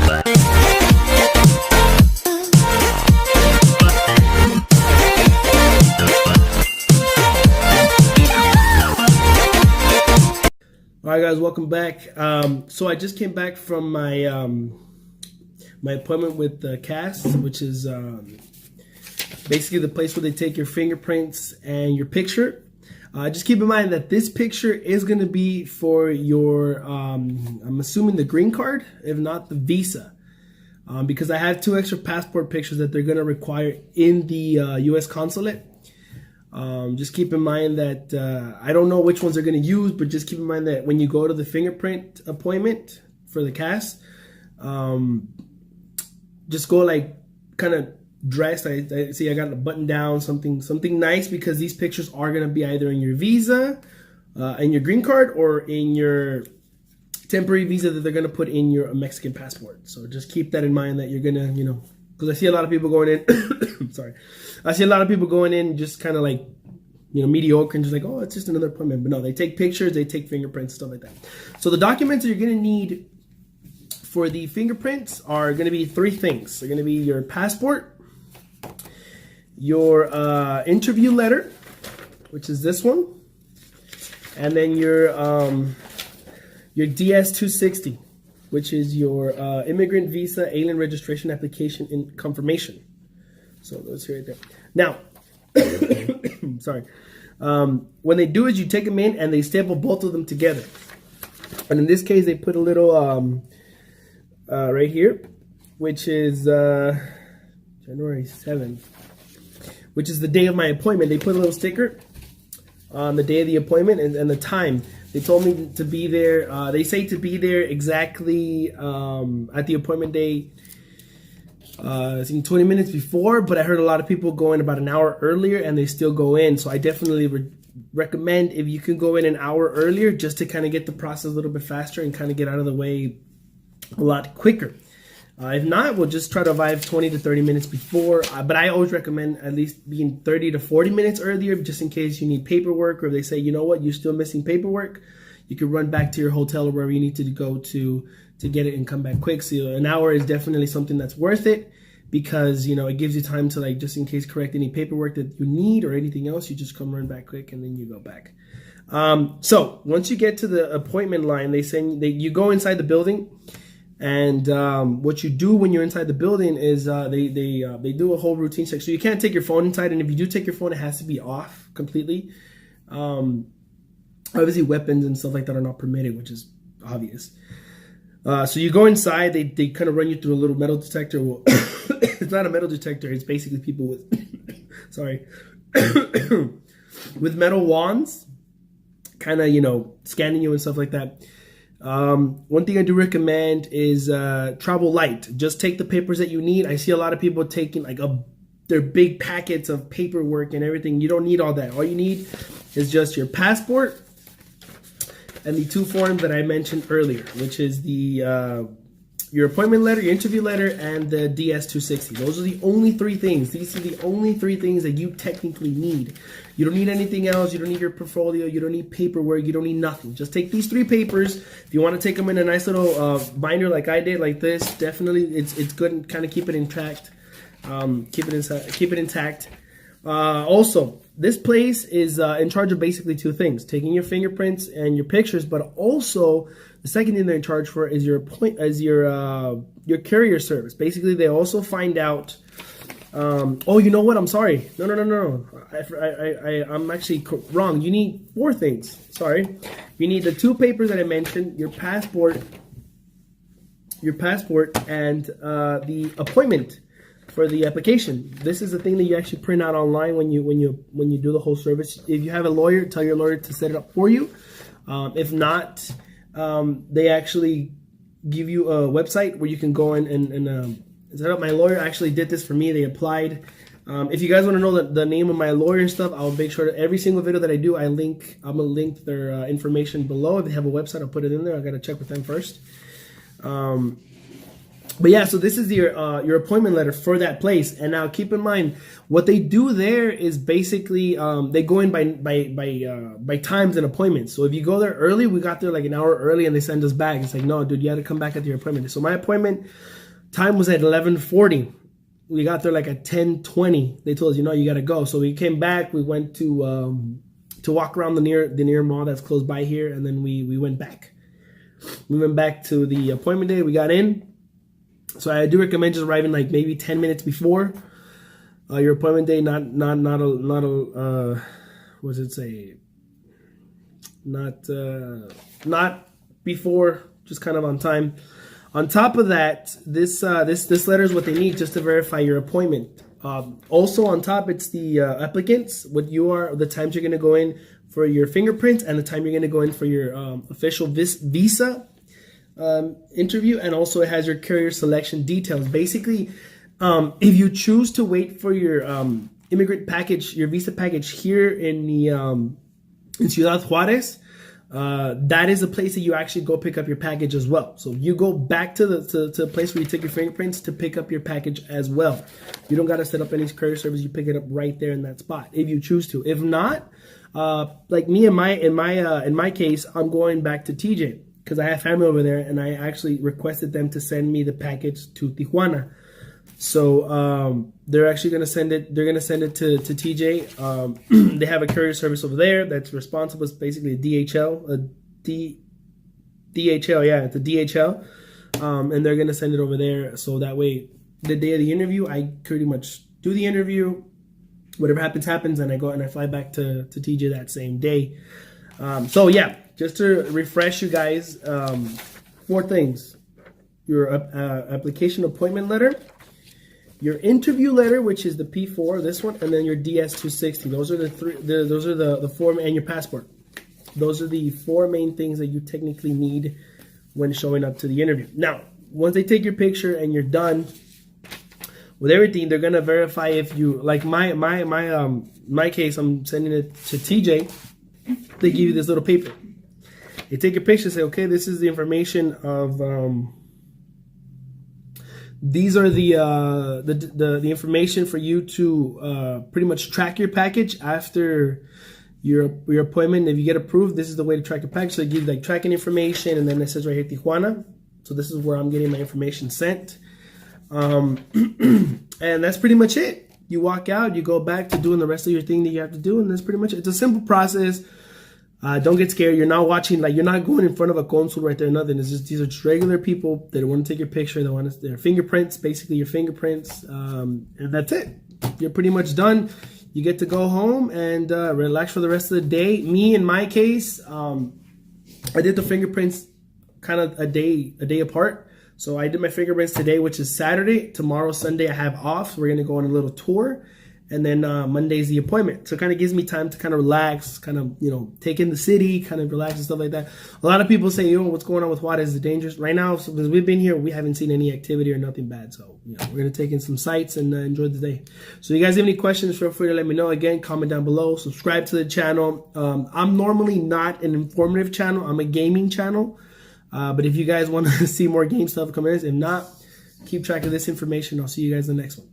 All right, guys, welcome back. So I just came back from my my appointment with the CAS, which is basically the place where they take your fingerprints and your picture. Just keep in mind that this picture is going to be for your, I'm assuming the green card, if not the visa, because I have 2 extra passport pictures that they're going to require in the U.S. consulate. Just keep in mind that I don't know which ones they're going to use, but just keep in mind that when you go to the fingerprint appointment for the CAS, just go like kind of dressed. I see I got a button down, something nice, because these pictures are going to be either in your visa, in your green card, or in your temporary visa that they're going to put in your Mexican passport. So just keep that in mind, that you're going to, you know, because I see a lot of people going in, sorry. I see a lot of people going in just kind of like, you know, mediocre and just like, oh, it's just another appointment. But no, they take pictures, they take fingerprints, stuff like that. So the documents that you're going to need for the fingerprints are going to be 3 things. They're going to be your passport, your interview letter, which is this one, and then your DS-260, which is your immigrant visa alien registration application in confirmation. So those here right there. Now, sorry. When they do is you take them in and they staple both of them together. And in this case, they put a little right here, which is January 7th, which is the day of my appointment. They put a little sticker on the day of the appointment and the time. They told me to be there. They say to be there exactly at the appointment day, I think 20 minutes before, but I heard a lot of people go in about an hour earlier and they still go in. So I definitely recommend if you can go in an hour earlier, just to kind of get the process a little bit faster and kind of get out of the way a lot quicker. If not, we'll just try to arrive 20 to 30 minutes before. But I always recommend at least being 30 to 40 minutes earlier, just in case you need paperwork, or if they say, you know what, you're still missing paperwork, you can run back to your hotel or wherever you need to go to get it and come back quick. So an hour is definitely something that's worth it, because, you know, it gives you time to, like, just in case, correct any paperwork that you need or anything else. You just come run back quick and then you go back. So once you get to the appointment line, you go inside the building. And what you do when you're inside the building is they do a whole routine check. So you can't take your phone inside, and if you do take your phone, it has to be off completely. Obviously, weapons and stuff like that are not permitted, which is obvious. So you go inside. They kind of run you through a little metal detector. Well, it's not a metal detector. It's basically people with sorry with metal wands, kind of, you know, scanning you and stuff like that. One thing I do recommend is travel light. Just take the papers that you need. I see a lot of people taking like their big packets of paperwork and everything. You don't need all that. All you need is just your passport and the 2 forms that I mentioned earlier, which is the your appointment letter, your interview letter, and the DS-260. Those are the only 3 things. These are the only 3 things that you technically need. You don't need anything else. You don't need your portfolio. You don't need paperwork. You don't need nothing. Just take these 3 papers. If you want to take them in a nice little binder like I did, like this, definitely it's good, and kind of keep it intact. Keep it intact. Also, this place is in charge of basically 2 things: taking your fingerprints and your pictures, but also the second thing they're in charge for is your carrier service. Basically, they also find out. Oh, you know what? I'm sorry. No. I'm actually wrong. You need 4 things. Sorry. You need the 2 papers that I mentioned: your passport, and the appointment for the application. This is the thing that you actually print out online when you do the whole service. If you have a lawyer, tell your lawyer to set it up for you. If not, they actually give you a website where you can go in and set up. My lawyer actually did this for me. They applied. If you guys want to know the name of my lawyer and stuff, I'll make sure that every single video that I do, I'm gonna link their information below. If they have a website, I'll put it in there. I gotta check with them first. But yeah, so this is your appointment letter for that place. And now keep in mind, what they do there is basically they go in by times and appointments. So if you go there early, we got there like an hour early, and they send us back. It's like, no, dude, you had to come back at your appointment. So my appointment time was at 11:40. We got there like at 10:20. They told us, you got to go. So we came back. We went to walk around the near mall that's close by here, and then we went back. We went back to the appointment day. We got in. So I do recommend just arriving like maybe 10 minutes before your appointment day. Not what does it say? Not before, just kind of on time. On top of that, this letter is what they need just to verify your appointment. Also on top, it's the applicants, the times you're going to go in for your fingerprints, and the time you're going to go in for your official visa interview, and also it has your carrier selection details. Basically, if you choose to wait for your immigrant package, your visa package here in the in Ciudad Juarez, that is a place that you actually go pick up your package as well. So you go back to the place where you take your fingerprints to pick up your package as well. You don't got to set up any courier service. You pick it up right there in that spot if you choose to. If not, like me in my case, I'm going back to TJ because I have family over there, and I actually requested them to send me the package to Tijuana. So they're actually going to send it. They're going to send it to TJ. They have a courier service over there that's responsible. It's basically a DHL, DHL. Yeah, it's a DHL. And they're going to send it over there. So that way, the day of the interview, I pretty much do the interview. Whatever happens, happens, and I go and I fly back to TJ that same day. So yeah, just to refresh you guys, 4 things: your application appointment letter, your interview letter, which is the P4, this one, and then your DS-260. Those are the 4, and your passport. Those are the 4 main things that you technically need when showing up to the interview. Now, once they take your picture and you're done with everything, they're gonna verify if you like my case. I'm sending it to TJ. They give you this little paper. They take your picture, say, okay, this is the information of. These are the information for you to pretty much track your package after your appointment. If you get approved, this is the way to track your package. So it gives like tracking information, and then it says right here Tijuana. So this is where I'm getting my information sent. And that's pretty much it. You walk out, you go back to doing the rest of your thing that you have to do, and that's pretty much it. It's a simple process. Don't get scared. You're not watching, like, you're not going in front of a consul right there, nothing. It's just, these are just regular people that want to take your picture. They want their fingerprints, basically your fingerprints. And that's it. You're pretty much done. You get to go home and relax for the rest of the day. Me, in my case, I did the fingerprints kind of a day apart. So I did my fingerprints today, which is Saturday. Tomorrow, Sunday, I have off. So we're going to go on a little tour. And then Monday's the appointment. So it kind of gives me time to kind of relax, kind of, take in the city, kind of relax and stuff like that. A lot of people say, what's going on with Juarez? Is it dangerous? Right now, since we've been here, we haven't seen any activity or nothing bad. So, we're going to take in some sights and enjoy the day. So you guys have any questions, feel free to let me know. Again, comment down below. Subscribe to the channel. I'm normally not an informative channel. I'm a gaming channel. But if you guys want to see more game stuff come in, if not, keep track of this information. I'll see you guys in the next one.